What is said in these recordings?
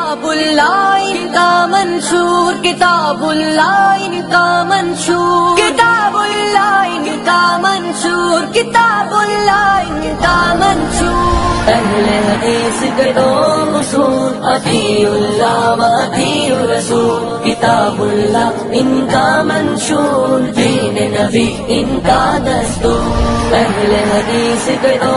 کتاب اللہ ان کا منشور، کتاب اللہ ان کا منشور، کتاب اللہ ان کا منشور، کتاب اللہ ان کا منشور۔ اہل حدیث کے دو اصول، اطیعوا اللہ و اطیعوا الرسول، کتاب اللہ ان کا منشور، دین نبی ان کا دستور۔ اہل حدیث کے دو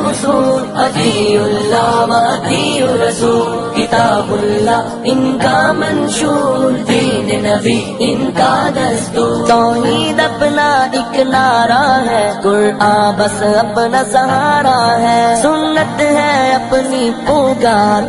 اصول، اطیعوا اللہ و اطیعوا الرسول، کتاب اللہ ان کا منشور، دین نبی ان کا دستور۔ توحید اپنا ایک نعرہ ہے، قرآن بس اپنا سہارا ہے، سنت ہے اپنی پکار،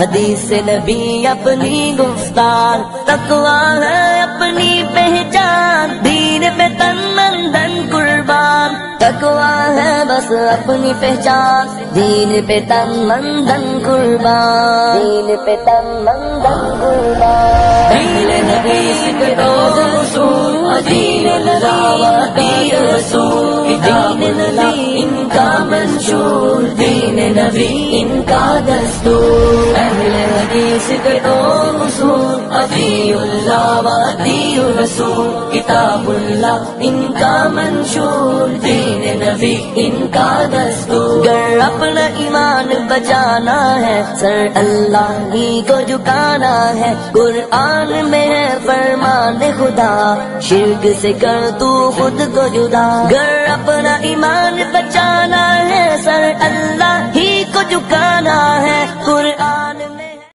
حدیث نبی اپنی گفتار، تقویٰ ہے اپنی پہچان، دین پہ تن من دھن قربان۔ تقویٰ ہے بس اپنی پہچان، دین پہ تن من دھن قربان، دین پہ تن من دھن قربان۔ دین نبی کے دو اصول، اطیعوا اللہ و اطیعوا الرسول، دین نبی ان کا منشور، دین نبی ان کا دستور۔ اہل حدیث کے دو اصول، اطیعوا اللہ و اطیعوا الرسول، کتاب اللہ ان کا منشور، دین نبی ان کا دستور۔ گر اپنا ایمان بچانا ہے، سر اللہ ہی کو جھکانا ہے، قرآن میں ہے فرمان خدا، شرک سے کر تو خود کو جدا۔ گر اپنا ایمان بچانا ہے، سر اللہ ہی کو جھکانا ہے، قرآن میں